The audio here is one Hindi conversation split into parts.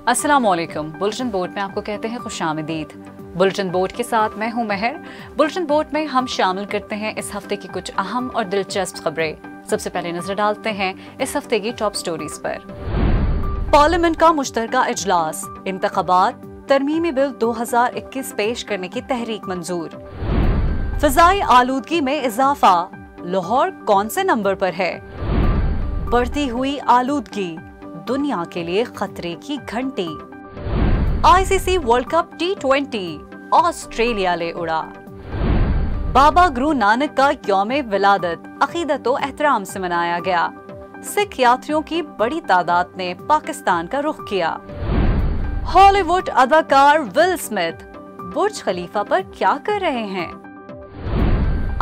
अस्सलामुअलैकुम। बुलेटिन बोर्ड में आपको कहते हैं खुशामदीद। बुलेटिन बोर्ड के साथ मैं हूं महर। बुलेटिन बोर्ड में हम शामिल करते हैं इस हफ्ते की कुछ अहम और दिलचस्प खबरें। सबसे पहले नजर डालते हैं इस हफ्ते की टॉप स्टोरीज पर। पार्लियामेंट का मुश्तरका इजलास, इंतखाबात, तरमीमी बिल 2021 पेश करने की तहरीक मंजूर। फिजाई आलूदगी में इजाफा, लाहौर कौन से नंबर पर है? बढ़ती हुई आलूदगी दुनिया के लिए खतरे की घंटी। ICC world cup T20 Australia ले उड़ा। बाबा गुरु नानक का यौम विलादत अकीदत व एहतराम से मनाया गया। सिख यात्रियों की बड़ी तादाद ने पाकिस्तान का रुख किया। हॉलीवुड अदाकार विल स्मिथ बुर्ज खलीफा पर क्या कर रहे हैं?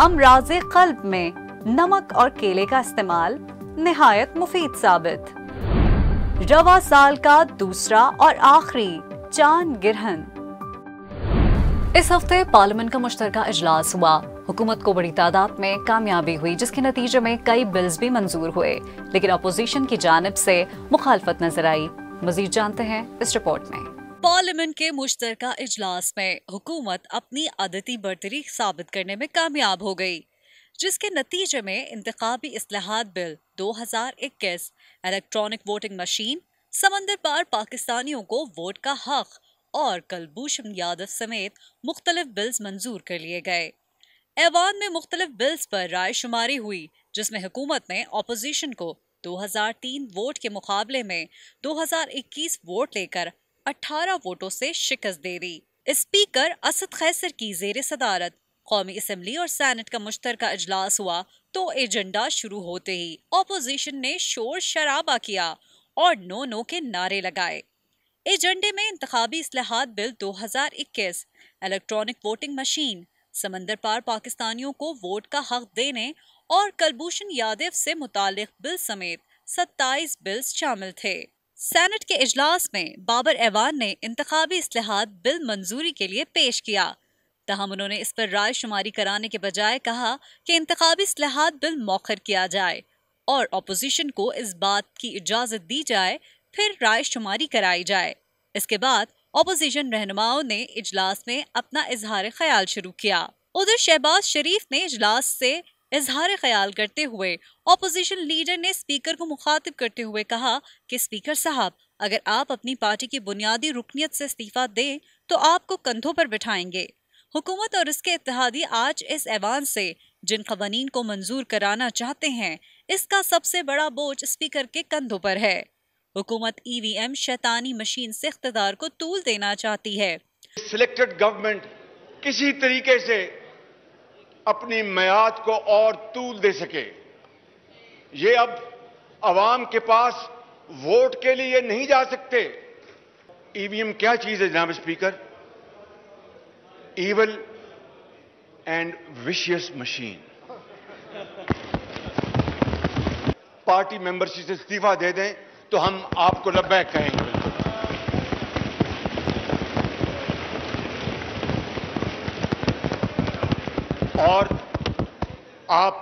अमराज़े क़ल्ब में नमक और केले का इस्तेमाल निहायत मुफीद साबित। रवा साल का दूसरा और आखिरी चांद ग्रहण। इस हफ्ते पार्लियामेंट का मुश्तरका इजलास हुआ। हुकूमत को बड़ी तादाद में कामयाबी हुई, जिसके नतीजे में कई बिल्स भी मंजूर हुए, लेकिन अपोजिशन की जानिब से मुखालफत नजर आई। मजीद जानते हैं इस रिपोर्ट में। पार्लियामेंट के मुश्तरका इजलास में हुकूमत अपनी अदती बर्तरी साबित करने में कामयाब हो गई, जिसके नतीजे में इंतखाबी इस्लाहात बिल 2021, इलेक्ट्रॉनिक वोटिंग मशीन, समंदर पार पाकिस्तानियों को वोट का हक और कुलभूषण यादव समेत मुख्तलिफ बिल्स मंजूर कर लिए गए। ऐवान में मुख्तलिफ बिल्स पर राय शुमारी हुई, जिसमें हुकूमत ने अपोजिशन को 2003 वोट के मुकाबले में 2021 वोट लेकर 18 वोटों से शिकस्त दे दी। स्पीकर असद खैसर की जेर सदारत कौमी असम्बली और सेनेट का मुश्तरका इजलास हुआ तो एजेंडा शुरू होते ही ऑपोजिशन ने शोर शराबा किया और नो नो के नारे लगाए। एजेंडे में इंतखाबी इस्लाहात बिल 2021, इलेक्ट्रॉनिक वोटिंग मशीन, समंदर पार पाकिस्तानियों को वोट का हक देने और कुलभूषण यादव से मुतालिक बिल समेत 27 बिल्स शामिल थे। सेनेट के इजलास में बाबर ऐवान ने इंतखाबी इस्लाहात बिल मंजूरी के लिए पेश किया, तहम उन्होंने इस पर राय शुमारी कराने के बजाय कहा कि इंतखाबी इस्लाहात बिल मौखर किया जाए और अपोजिशन को इस बात की इजाजत दी जाए, फिर राय शुमारी कराई जाए। इसके बाद अपोजिशन रहनुमाओं ने इजलास में अपना इजहार ख्याल शुरू किया। उधर शहबाज शरीफ ने इजलास से इजहार ख्याल करते हुए अपोजिशन लीडर ने स्पीकर को मुखातिब करते हुए कहा कि स्पीकर साहब, अगर आप अपनी पार्टी की बुनियादी रुकनियत से इस्तीफा दें तो आपको कंधों पर बिठाएंगे। हुकूमत और इसके इत्तेहादी आज इस ऐवान से जिन क़वानीन को मंजूर कराना चाहते हैं, इसका सबसे बड़ा बोझ स्पीकर के कंधों पर है। हुकूमत EVM शैतानी मशीन से इख्तिदार को तूल देना चाहती है। सिलेक्टेड गवर्नमेंट किसी तरीके से अपनी मियाद को और तूल दे सके, ये अब अवाम के पास वोट के लिए नहीं जा सकते। EVM क्या चीज है जनाब speaker? Evil and vicious machine। Party membership से इस्तीफा दे दें तो हम आपको लब्बैक कहेंगे। और आप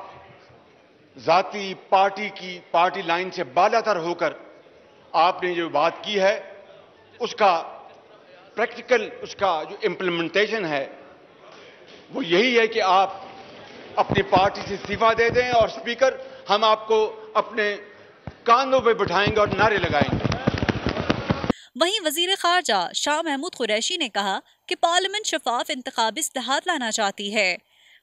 जाती पार्टी लाइन से बालातर होकर आपने जो बात की है, उसका प्रैक्टिकल, उसका जो इम्प्लीमेंटेशन है वो यही है कि आप अपनी पार्टी से इस्तीफा दे दें और स्पीकर, हम आपको अपने कांधों पे बिठाएंगे और नारे लगाएंगे। वहीं वजीर खारजा शाह महमूद कुरैशी ने कहा कि पार्लियामेंट शफाफ इंतखाबी इस्लाहात लाना चाहती है।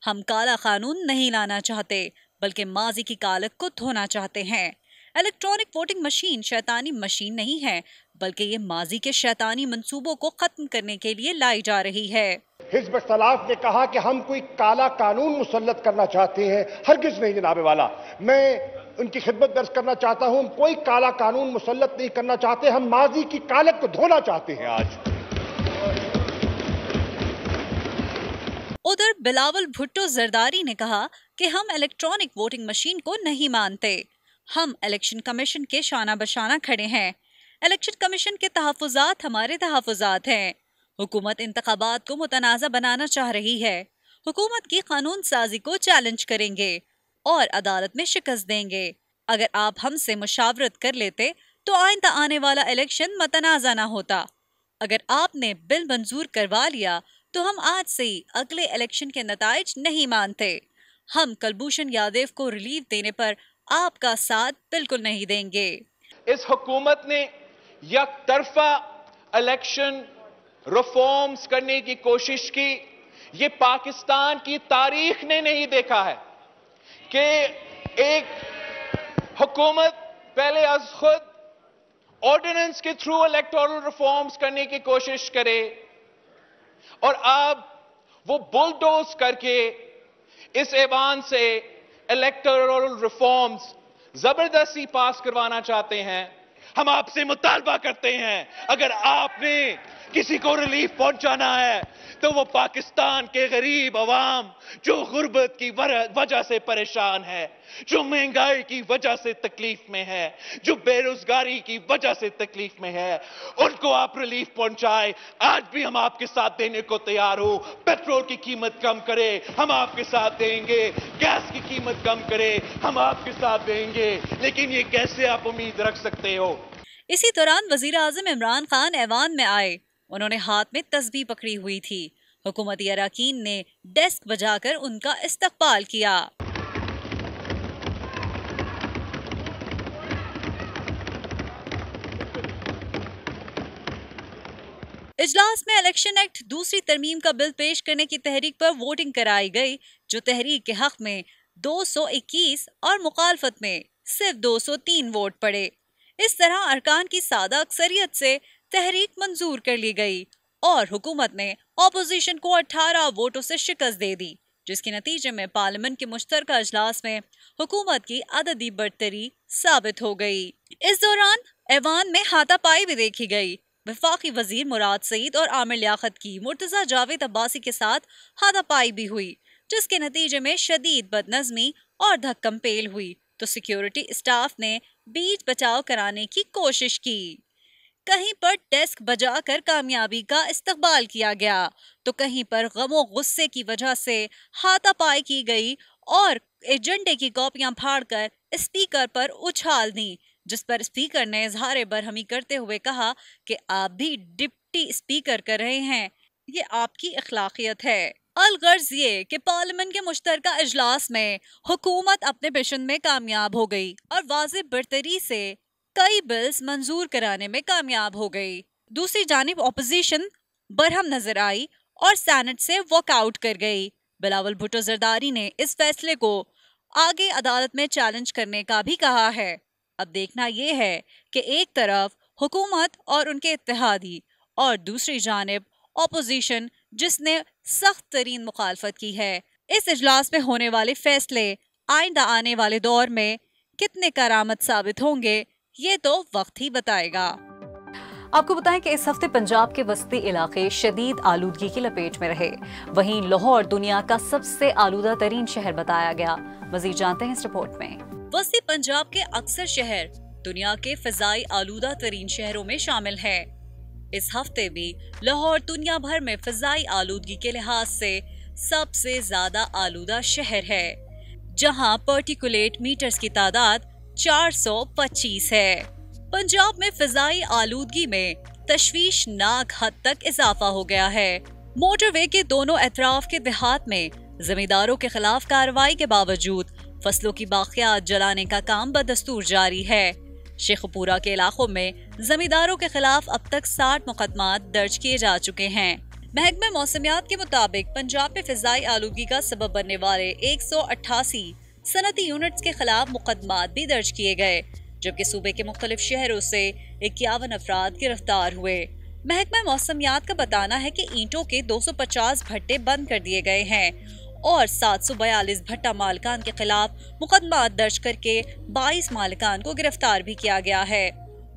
हम काला कानून नहीं लाना चाहते, बल्कि माजी की कालक को धोना चाहते हैं। इलेक्ट्रॉनिक वोटिंग मशीन शैतानी मशीन नहीं है, बल्कि ये माजी के शैतानी मंसूबों को खत्म करने के लिए लाई जा रही है। हिज़्ब इख्तिलाफ ने कहा कि हम कोई काला कानून मुसल्लत करना चाहते हैं। हरगिज नहीं जनाब वाला, मैं उनकी खिदमत दर्ज करना चाहता हूं, कोई काला कानून मुसल्लत नहीं करना चाहते, हम माजी की कालक को धोना चाहते हैं आज। उधर बिलावल भुट्टो जरदारी ने कहा कि हम इलेक्ट्रॉनिक वोटिंग मशीन को नहीं मानते, हम इलेक्शन कमीशन के शाना बशाना खड़े हैं। इलेक्शन कमीशन के तहफ़्फ़ुज़ात हमारे तहफ़्फ़ुज़ात हैं। हुकूमत इंतखाबात को मुतनाज़ा बनाना चाह रही है। हुकूमत की कानून साजी को चैलेंज करेंगे और अदालत में शिकस्त देंगे। अगर आप हमसे मुशावरत कर लेते तो आइंदा आने वाला इलेक्शन मतनाज़ा ना होता। अगर आपने बिल मंजूर करवा लिया तो हम आज से ही अगले इलेक्शन के नताइज नहीं मानते। हम कुलभूषण यादव को रिलीफ देने पर आपका साथ बिल्कुल नहीं देंगे। इस हुकूमत ने यकतरफा इलेक्शन रिफॉर्म्स करने की कोशिश की। ये पाकिस्तान की तारीख ने नहीं देखा है कि एक हुकूमत पहले अज खुद ऑर्डिनेंस के थ्रू इलेक्टोरल रिफॉर्म्स करने की कोशिश करे और अब वो बुलडोज करके इस ऐवान से इलेक्टोरल रिफॉर्म्स जबरदस्ती पास करवाना चाहते हैं। हम आपसे मुतालबा करते हैं, अगर आपने किसी को रिलीफ पहुंचाना है तो वो पाकिस्तान के गरीब अवाम जो गुर्बत की वजह से परेशान है, जो महंगाई की वजह से तकलीफ में है, जो बेरोजगारी की वजह से तकलीफ में है, उनको आप रिलीफ पहुंचाए। आज भी हम आपके साथ देने को तैयार हो। पेट्रोल की कीमत कम करे, हम आपके साथ देंगे। गैस की कीमत कम करे, हम आपके साथ देंगे। लेकिन ये कैसे आप उम्मीद रख सकते हो? इसी दौरान वजीर आजम इमरान खान ऐवान में आए। उन्होंने हाथ में तस्बीह पकड़ी हुई थी। हुकूमती अरकान ने डेस्क बजाकर उनका इस्तकबाल किया। इजलास में इलेक्शन एक्ट दूसरी तरमीम का बिल पेश करने की तहरीक पर वोटिंग कराई गई, जो तहरीक के हक में 221 और मुखालफत में सिर्फ 203 वोट पड़े। इस तरह अरकान की सादा अक्सरियत से तहरीक मंजूर कर ली गई और हुकूमत ने ऑपोजिशन को 18 वोटों से शिकस्त दे दी, जिसके नतीजे में पार्लियामेंट के मुश्तरका इजलास में हुकूमत की अददी बढ़तरी साबित हो गई। इस दौरान ऐवान में हाथापाई भी देखी गई। वफाकी वजीर मुराद सईद और आमिर लियाकत की मुर्तजा जावेद अब्बासी के साथ हाथापाई भी हुई, जिसके नतीजे में शदीद बदनज़मी और धक्कम-पेल हुई तो सिक्योरिटी स्टाफ ने बीच बचाव कराने की कोशिश की। कहीं पर डेस्क बजाकर कामयाबी का इस्तकबाल किया गया तो कहीं पर गमो गुस्से की वजह से हाथापाई की गई और एजेंडे की कॉपियां फाड़कर स्पीकर पर उछाल दी, जिस पर स्पीकर ने इजहार बरहमी करते हुए कहा कि आप भी डिप्टी स्पीकर कर रहे हैं, ये आपकी अखलाकियत है। अलगर्ज ये कि पार्लियामेंट के मुश्तरका इजलास में हुकूमत अपने मिशन में कामयाब हो गई और वाज़ेह बरतरी से कई बिल्स मंजूर कराने में कामयाब हो गई। दूसरी जानिब ऑपोजिशन बरहम नजर आई और सेनेट से वॉकआउट कर गई। बिलावल भुट्टो जरदारी ने इस फैसले को आगे अदालत में चैलेंज करने का भी कहा है। अब देखना यह है कि एक तरफ हुकूमत और उनके इत्तेहादी और दूसरी जानिब ऑपोजिशन जिसने सख्त तरीन मुखालफत की है। इस इजलास में होने वाले फैसले आइंदा आने वाले दौर में कितने करामत साबित होंगे, ये तो वक्त ही बताएगा। आपको बताएं कि इस हफ्ते पंजाब के वस्ती इलाके शदीद आलूदगी की लपेट में रहे। वहीं लाहौर दुनिया का सबसे आलूदा तरीन शहर बताया गया। मजीद जानते हैं इस रिपोर्ट में। वस्ती पंजाब के अक्सर शहर दुनिया के फिजाई आलूदा तरीन शहरों में शामिल है। इस हफ्ते भी लाहौर दुनिया भर में फिजाई आलूदगी के लिहाज से सबसे ज्यादा आलूदा शहर है, जहां पार्टिकुलेट मीटर्स की तादाद 425 है। पंजाब में फिजाई आलूदगी में तशवीशनाक हद तक इजाफा हो गया है। मोटरवे के दोनों अतराफ के देहात में जमींदारों के खिलाफ कार्रवाई के बावजूद फसलों की बाकियात जलाने का काम बदस्तूर जारी है। शेखपुरा के इलाकों में जमींदारों के खिलाफ अब तक 60 मुकदमात दर्ज किए जा चुके हैं। महकमा मौसमियात के मुताबिक पंजाब में फिजाई आलूगी का सबब बनने वाले 188 सनती यूनिट्स के खिलाफ मुकदमात भी दर्ज किए गए, जबकि सूबे के मुख्तलिफ शहरों से 51 अफराद गिरफ्तार हुए। महकमा मौसमियात का बताना है कि ईंटों के 250 भट्टे बंद कर दिए गए हैं और 742 भट्टा मालिकान के खिलाफ मुकदमात दर्ज करके 22 मालिकान को गिरफ्तार भी किया गया है।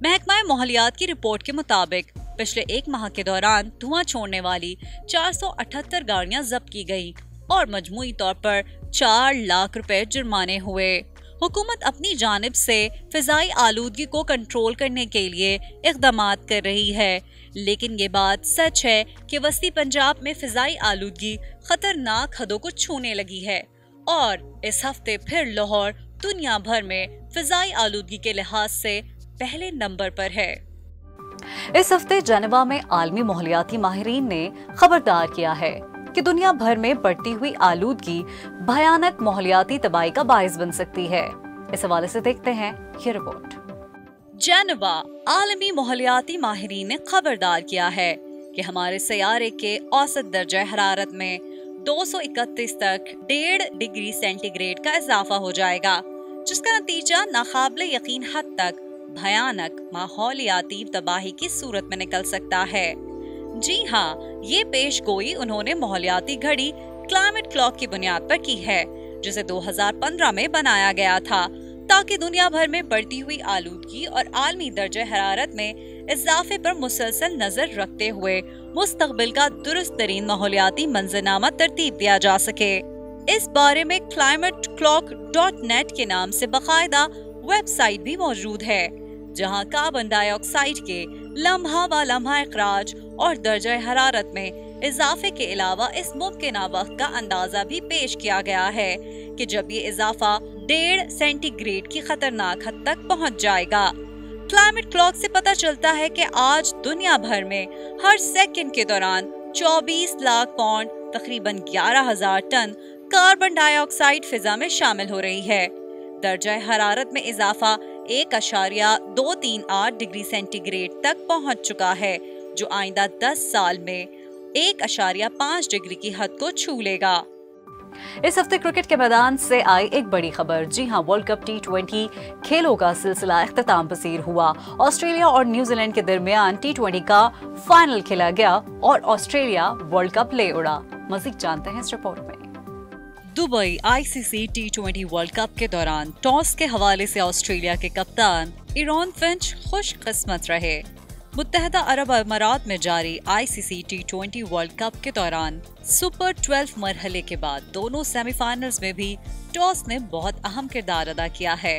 महकमा माहौलियात की रिपोर्ट के मुताबिक पिछले एक माह के दौरान धुआं छोड़ने वाली 478 गाड़ियां जब्त की गयी और मजमूई तौर पर 4 लाख रुपए जुर्माने हुए। हुकूमत अपनी जानिब से फिजाई आलूदगी को कंट्रोल करने के लिए इक़दामात कर रही है, लेकिन ये बात सच है कि वस्ती पंजाब में फिजाई आलूदगी खतरनाक हदों को छूने लगी है और इस हफ्ते फिर लाहौर दुनिया भर में फिजाई आलूदगी के लिहाज से पहले नंबर पर है। इस हफ्ते जेनेवा में आलमी माहौलियाती माहिरीन ने खबरदार किया है कि दुनिया भर में बढ़ती हुई आलूदगी भयानक माहौलियाती तबाही का बायस बन सकती है। इस हवाले से देखते हैं ये रिपोर्ट। जेनेवा आलमी माहौलियाती माहिरीन ने खबरदार किया है कि हमारे सैयारे के औसत दर्जा हरारत में 231 तक 1.5 डिग्री सेंटीग्रेड का इजाफा हो जाएगा, जिसका नतीजा नाकाबिले यकीन हद तक भयानक माहौलियाती तबाही की सूरत में निकल सकता है। जी हाँ, ये पेशगोई उन्होंने माहौलियाती घड़ी क्लाइमेट क्लॉक की बुनियाद पर की है, जिसे 2015 में बनाया गया था ताकि दुनिया भर में बढ़ती हुई आलूदगी और आलमी दर्जे हरारत में इजाफे पर मुसलसल नजर रखते हुए मुस्तकबिल का दुरुस्त तरीन माहौलियाती मंजरनामा तरतीब दिया जा सके। इस बारे में climateclock.net के नाम से बाकायदा वेबसाइट भी मौजूद है, जहां कार्बन डाइऑक्साइड के लम्हा व लम्हा इखराज और दर्जा हरारत में इजाफे के अलावा इस मुमकिना वक्त का अंदाजा भी पेश किया गया है कि जब ये इजाफा 1.5 सेंटीग्रेड की खतरनाक हद तक पहुंच जाएगा। क्लाइमेट क्लॉक से पता चलता है कि आज दुनिया भर में हर सेकंड के दौरान 24 लाख पाउंड तकरीबन 11,000 टन कार्बन डाइऑक्साइड फिजा में शामिल हो रही है। दर्जा हरारत में इजाफा 1.238 डिग्री सेंटीग्रेड तक पहुंच चुका है, जो आइंदा 10 साल में 1.5 डिग्री की हद को छू लेगा। इस हफ्ते क्रिकेट के मैदान से आई एक बड़ी खबर। जी हां, वर्ल्ड कप T20 खेलों का सिलसिला इख्तिताम पसीर हुआ। ऑस्ट्रेलिया और न्यूजीलैंड के दरमियान T20 का फाइनल खेला गया और ऑस्ट्रेलिया वर्ल्ड कप ले उड़ा। मजीद जानते हैं इस रिपोर्ट में। Dubai ICC T20 world cup के दौरान टॉस के हवाले से ऑस्ट्रेलिया के कप्तान एरॉन फिंच खुशकिस्मत रहे। मुत्तहदा अरब अमारात में जारी ICC T20 वर्ल्ड कप के दौरान सुपर 12 मरहले के बाद दोनों सेमीफाइनल्स में भी टॉस ने बहुत अहम किरदार अदा किया है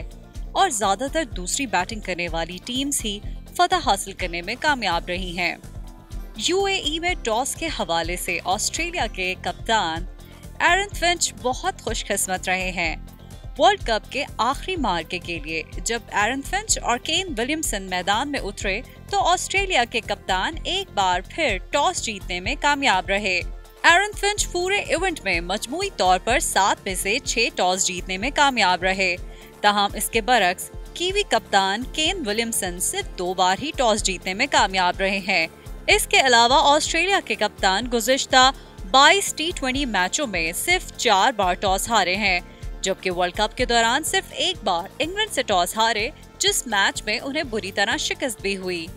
और ज्यादातर दूसरी बैटिंग करने वाली टीम्स ही फतह हासिल करने में कामयाब रही हैं। UAE में टॉस के हवाले से ऑस्ट्रेलिया के कप्तान एरन फिंच बहुत खुशकिस्मत रहे हैं। वर्ल्ड कप के आखिरी मार्के के लिए जब एरन फिंच और केन विलियमसन मैदान में उतरे तो ऑस्ट्रेलिया के कप्तान एक बार फिर टॉस जीतने में कामयाब रहे। एरन फिंच पूरे इवेंट में मजमूई तौर पर 7 में से 6 टॉस जीतने में कामयाब रहे। ताहम इसके बरक्स कीवी कप्तान केन विलियमसन सिर्फ 2 बार ही टॉस जीतने में कामयाब रहे हैं। इसके अलावा ऑस्ट्रेलिया के कप्तान गुज़िश्ता 22 T20 मैचों में सिर्फ 4 बार टॉस हारे हैं, जबकि वर्ल्ड कप के दौरान सिर्फ एक बार इंग्लैंड से टॉस हारे, जिस मैच में उन्हें बुरी तरह शिकस्त भी हुई।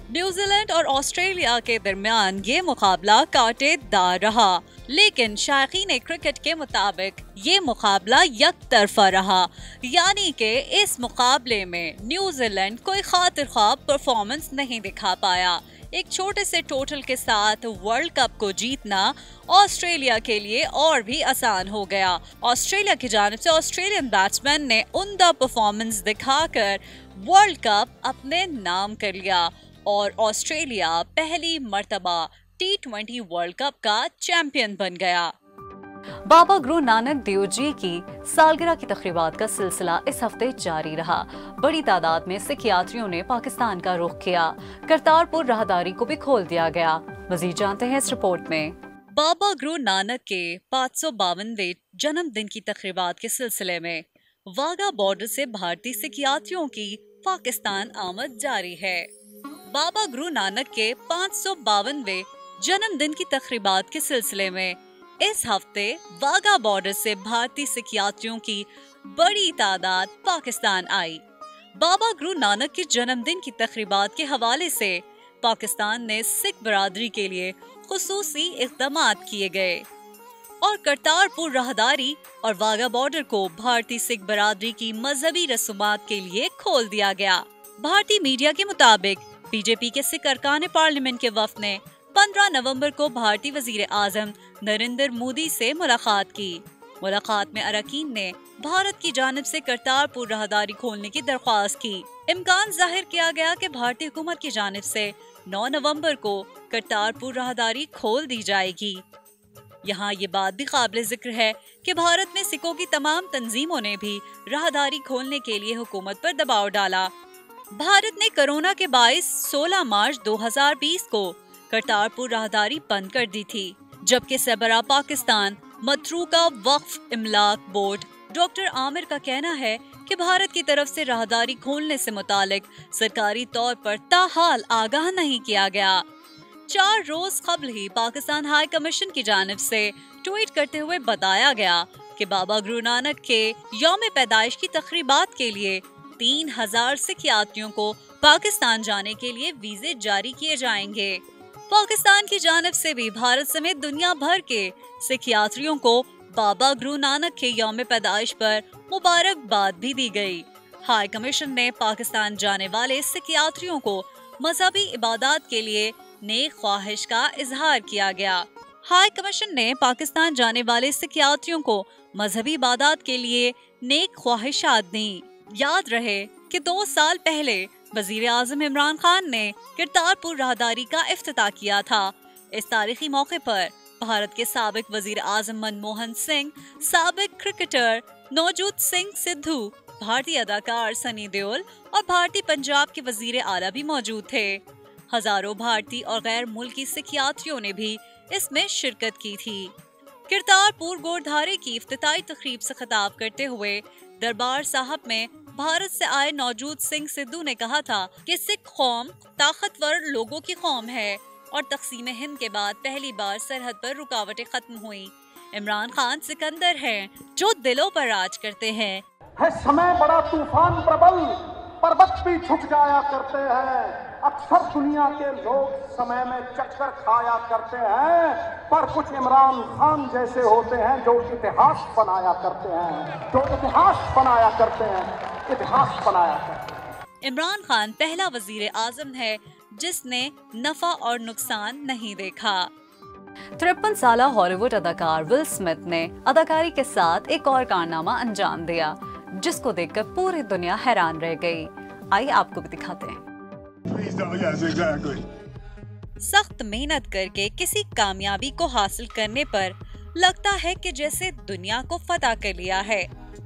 न्यूजीलैंड और ऑस्ट्रेलिया के दरमियान ये मुकाबला कांटेदार रहा, लेकिन शायकीन क्रिकेट के मुताबिक ये मुकाबला यकतरफा रहा, यानी कि इस मुकाबले में न्यूजीलैंड कोई खातिर ख्वाह परफॉर्मेंस नहीं दिखा पाया। एक छोटे से टोटल के साथ वर्ल्ड कप को जीतना ऑस्ट्रेलिया के लिए और भी आसान हो गया। ऑस्ट्रेलिया की जानिब से ऑस्ट्रेलियन बैट्समैन ने उम्दा परफॉर्मेंस दिखाकर वर्ल्ड कप अपने नाम कर लिया और ऑस्ट्रेलिया पहली मर्तबा T20 वर्ल्ड कप का चैंपियन बन गया। बाबा गुरु नानक देव जी की सालगिरह की तकरीबात का सिलसिला इस हफ्ते जारी रहा। बड़ी तादाद में सिख यात्रियों ने पाकिस्तान का रुख किया। करतारपुर राहदारी को भी खोल दिया गया। मजीद जानते हैं इस रिपोर्ट में। बाबा गुरु नानक के 552वें जन्मदिन की तकरीबात के सिलसिले में वाघा बॉर्डर से भारतीय सिख यात्रियों की पाकिस्तान आमद जारी है। बाबा गुरु नानक के 552वें जन्मदिन की तकरीबात के सिलसिले में इस हफ्ते वाघा बॉर्डर से भारतीय सिख यात्रियों की बड़ी तादाद पाकिस्तान आई। बाबा गुरु नानक के जन्मदिन की तकरीबात के हवाले से पाकिस्तान ने सिख बरादरी के लिए खुसूसी इक़दामात किए गए और करतारपुर राहदारी और वाघा बॉर्डर को भारतीय सिख बरादरी की मजहबी रसूमात के लिए खोल दिया गया। भारतीय मीडिया के मुताबिक बीजेपी के सिख अरकान पार्लियामेंट के वफ्द ने 15 नवंबर को भारतीय वजीर आजम नरेंद्र मोदी से मुलाकात की। मुलाकात में अरकान ने भारत की जानिब से करतारपुर राहदारी खोलने की दरख्वास्त की। इम्कान जाहिर किया गया कि भारतीय हुकूमत की जानिब से 9 नवंबर को करतारपुर राहदारी खोल दी जाएगी। यहाँ ये बात भी काबिल जिक्र है कि भारत में सिखों की तमाम तंजीमों ने भी राहदारी खोलने के लिए हुकूमत पर दबाव डाला। भारत ने कोरोना के बाइस 16 मार्च 2020 को करतारपुर राहदारी बंद कर दी थी, जबकि सरबराह पाकिस्तान मतरूका वक्फ इमलाक बोर्ड डॉक्टर आमिर का कहना है कि भारत की तरफ से राहदारी खोलने से मुतालिक सरकारी तौर पर ताहाल आगाह नहीं किया गया। 4 रोज कबल ही पाकिस्तान हाई कमीशन की जानिब से ट्वीट करते हुए बताया गया कि बाबा गुरु नानक के यौम पैदाइश की तकरीबात के लिए 3000 सिख यात्रियों को पाकिस्तान जाने के लिए वीजे जारी किए जाएंगे। पाकिस्तान की जानिब से भी भारत समेत दुनिया भर के सिख यात्रियों को बाबा गुरु नानक के यौम पैदाइश पर मुबारकबाद भी दी गई। हाई कमीशन ने पाकिस्तान जाने वाले सिख यात्रियों को मजहबी इबादत के लिए नेक ख्वाहिश का इजहार किया गया। हाई कमीशन ने पाकिस्तान जाने वाले सिख यात्रियों को मजहबी इबादत के लिए नेक ख्वाहिशात दी। याद रहे कि 2 साल पहले वजीर आजम इमरान खान ने करतारपुर राहदारी का इफ्तिताह किया था। इस तारीखी मौके पर भारत के साबिक वजीर आजम मनमोहन सिंह, साबिक क्रिकेटर नवजोत सिंह सिद्धू, भारतीय अदाकार सनी देओल और भारतीय पंजाब के वजीर आला भी मौजूद थे। हजारों भारतीय और गैर मुल्की सिख यात्रियों ने भी इसमें शिरकत की थी। करतारपुर गोरधारे की इफ्तिताही तकरीब से खिताब करते हुए दरबार साहब में भारत से आए नवजोत सिंह सिद्धू ने कहा था कि सिख कौम ताकतवर लोगों की कौम है और तकसीम हिंद के बाद पहली बार सरहद पर रुकावटें खत्म हुई। इमरान खान सिकंदर हैं जो दिलों पर राज करते हैं। है समय बड़ा तूफान प्रबल, पर्वत भी झुक जाया करते हैं। अक्सर दुनिया के लोग समय में चक्कर खाया करते हैं, पर कुछ इमरान खान जैसे होते हैं जो इतिहास बनाया करते हैं, इतिहास बनाया करते हैं। इमरान खान पहला वजीर आजम है जिसने नफा और नुकसान नहीं देखा। 53 साला हॉलीवुड अदाकार विल स्मिथ ने अदाकारी के साथ एक और कारनामा अंजाम दिया, जिसको देखकर पूरी दुनिया हैरान रह गई। आइए आपको भी दिखाते हैं। सख्त मेहनत करके किसी कामयाबी को हासिल करने पर लगता है कि जैसे दुनिया को फतह कर लिया है,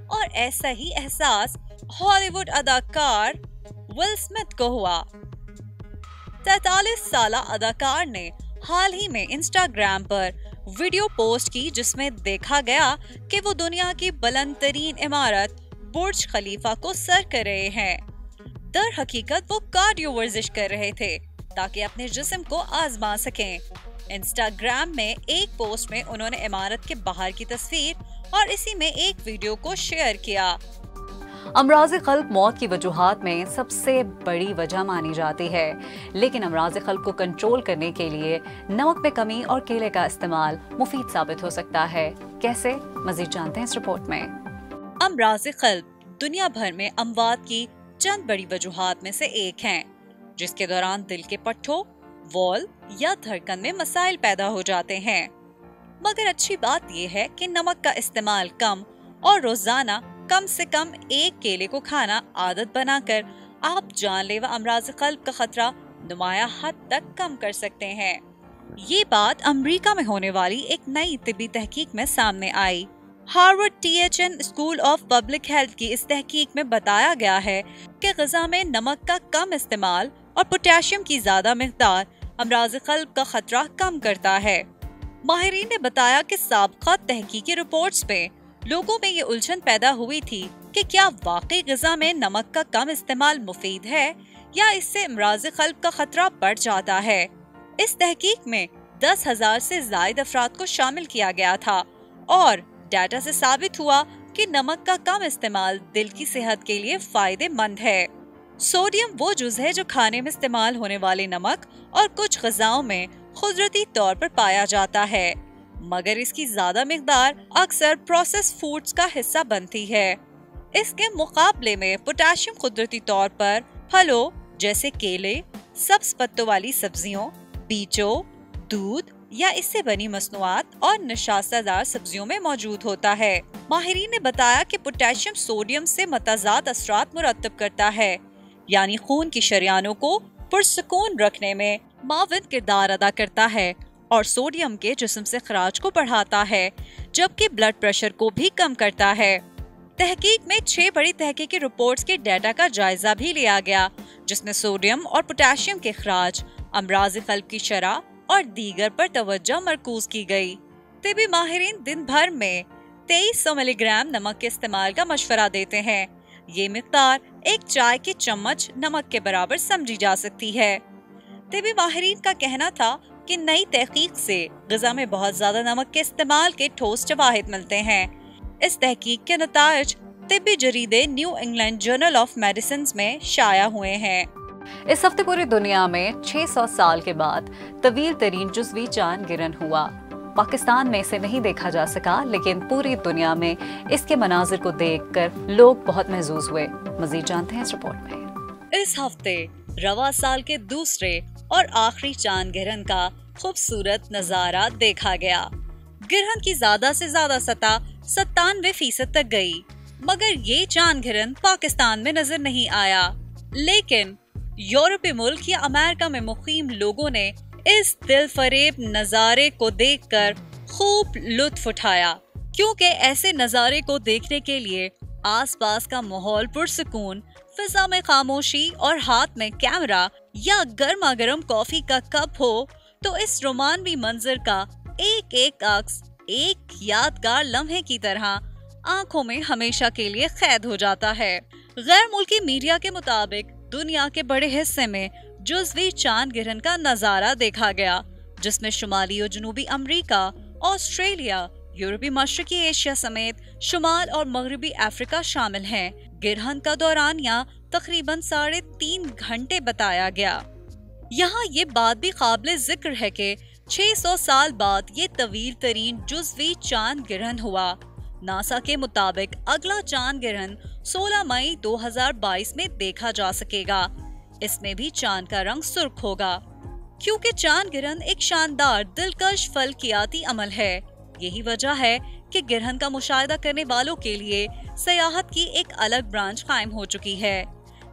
और ऐसा ही एहसास हॉलीवुड अदाकार विल स्मिथ को हुआ। 43 साला अदाकार ने हाल ही में इंस्टाग्राम पर वीडियो पोस्ट की जिसमें देखा गया कि वो दुनिया की बुलंद तरीन इमारत बुर्ज खलीफा को सर कर रहे हैं। दर हकीकत वो कार्डियो वर्जिश कर रहे थे ताकि अपने जिस्म को आजमा सकें। इंस्टाग्राम में एक पोस्ट में उन्होंने इमारत के बाहर की तस्वीर और इसी में एक वीडियो को शेयर किया। अमराज़ क़ल्ब मौत की वजूहात में सबसे बड़ी वजह मानी जाती है, लेकिन अमराज़ क़ल्ब को कंट्रोल करने के लिए नमक में कमी और केले का इस्तेमाल मुफीद साबित हो सकता है। कैसे? मज़ीद जानते हैं इस रिपोर्ट में। अमराज़ क़ल्ब दुनिया भर में अमवात की चंद बड़ी वजूहात में से एक हैं, जिसके दौरान दिल के पट्ठों, वॉल या धड़कन में मसाइल पैदा हो जाते हैं। मगर अच्छी बात यह है कि नमक का इस्तेमाल कम और रोजाना कम से कम एक केले को खाना आदत बनाकर आप जानलेवा अमराज़ क़ल्ब का खतरा नुमाया हद तक कम कर सकते हैं। ये बात अमेरिका में होने वाली एक नई तिब्बी तहकीक में सामने आई। Harvard THN school of public health की इस तहकीक में बताया गया है कि ग़िज़ा में नमक का कम इस्तेमाल और पोटेशियम की ज्यादा मिक़दार अमराज़ क़ल्ब का खतरा कम करता है। माहिरीन ने बताया कि साबिक़ा तहकीकी रिपोर्ट्स पे लोगों में ये उलझन पैदा हुई थी कि क्या वाकई ग़िज़ा में नमक का कम इस्तेमाल मुफीद है या इससे अमराज़ क़ल्ब का खतरा बढ़ जाता है। इस तहकीक में 10,000 से ज़ायद अफराद को शामिल किया गया था और डाटा से साबित हुआ कि नमक का कम इस्तेमाल दिल की सेहत के लिए फायदेमंद है। सोडियम वो जुज़ है जो खाने में इस्तेमाल होने वाले नमक और कुछ ग़िज़ाओं में कुदरती तौर पर पाया जाता है, मगर इसकी ज्यादा मिकदार अक्सर प्रोसेस फूड्स का हिस्सा बनती है। इसके मुकाबले में पोटेशियम कुदरती तौर पर फलों जैसे केले, सब्ज पत्तों वाली सब्जियों, बीजों, दूध या इससे बनी मसनूआत और नशास्तदार सब्जियों में मौजूद होता है। माहिरीन ने बताया कि पोटेशियम सोडियम से मतजाद असरात मुरतब करता है, यानी खून की शरियानों को पुरसुकून रखने में माविन किरदार अदा करता है और सोडियम के जिस्म से खराज को बढ़ाता है, जबकि ब्लड प्रेशर को भी कम करता है। तहकीक में 6 बड़ी तहकीकी रिपोर्ट्स के डाटा का जायजा भी लिया गया, जिसमें सोडियम और पोटेशियम के खराज, अमराज़ क़ल्ब की शरह और दीगर पर तवज्जो मरकूज की गई। तिब्बी माहिरीन दिन भर में 2300 मिलीग्राम नमक के इस्तेमाल का मशवरा देते हैं। ये मिक़दार एक चाय के चम्मच नमक के बराबर समझी जा सकती है। तिब्बी माहिरीन का कहना था कि नई तहकीक से ग़िज़ा में बहुत ज्यादा नमक के इस्तेमाल के ठोस शवाहिद मिलते हैं। इस तहकीक के नताइज तिब्बी जरीदे New England Journal of Medicine में शाया हुए हैं। इस हफ्ते पूरी दुनिया में 600 साल के बाद तवील तरीन जुज़वी चांद गिरहन हुआ। पाकिस्तान में इसे नहीं देखा जा सका, लेकिन पूरी दुनिया में इसके मनाजिर को देखकर लोग बहुत महजूज हुए। मजीद जानते हैं इस रिपोर्ट में। इस हफ्ते रवा साल के दूसरे और आखिरी चांद गिरहन का खूबसूरत नजारा देखा गया। गिरहन की ज्यादा से ज्यादा सतह 97% तक गई, मगर ये चांद गिरहन पाकिस्तान में नजर नहीं आया। लेकिन यूरोपीय मुल्क या अमेरिका में मुकीम लोगों ने इस दिल फरेब नजारे को देखकर खूब लुत्फ उठाया, क्योंकि ऐसे नजारे को देखने के लिए आसपास का माहौल पुरसुकून, फिजा में खामोशी और हाथ में कैमरा या गर्मा गर्म कॉफी का कप हो तो इस रोमानवी मंजर का एक एक अक्स एक यादगार लम्हे की तरह आंखों में हमेशा के लिए कैद हो जाता है। गैर मुल्की मीडिया के मुताबिक दुनिया के बड़े हिस्से में जुज़वी चांद गिरहन का नजारा देखा गया, जिसमें शुमाली और जनूबी अमेरिका, ऑस्ट्रेलिया, यूरोपीय मशरकी एशिया समेत शुमाल और मगरबी अफ्रीका शामिल हैं। गिरहन का दौरानिया तकरीबन 3.5 घंटे बताया गया। यहाँ ये बात भी काबिल जिक्र है कि 600 साल बाद ये तवील तरीन जुज़वी चांद गिरहन हुआ। नासा के मुताबिक अगला चांद गिरहन 16 मई 2022 में देखा जा सकेगा। इसमें भी चांद का रंग सुर्ख होगा, क्योंकि चांद गिरहन एक शानदार दिलकश फल्कियाती अमल है। यही वजह है कि गिरहन का मुशाहिदा करने वालों के लिए सयाहत की एक अलग ब्रांच कायम हो चुकी है।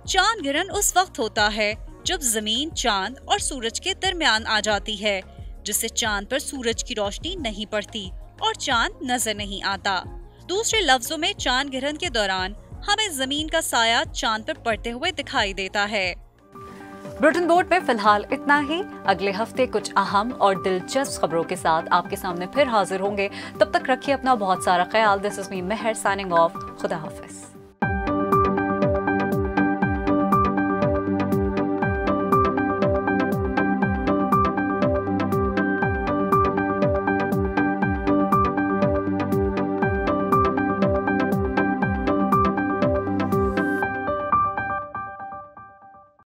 चांद गिरहन उस वक्त होता है जब जमीन चांद और सूरज के दरमियान आ जाती है, जिससे चांद पर सूरज की रोशनी नहीं पड़ती और चांद नजर नहीं आता। दूसरे लफ्जों में चांद गिरहन के दौरान हमें जमीन का साया चांद पर पड़ते हुए दिखाई देता है। बुलेटिन बोर्ड में फिलहाल इतना ही। अगले हफ्ते कुछ अहम और दिलचस्प खबरों के साथ आपके सामने फिर हाजिर होंगे। तब तक रखिए अपना बहुत सारा ख्याल। This is me Mehar signing off. खुदा हाफिज।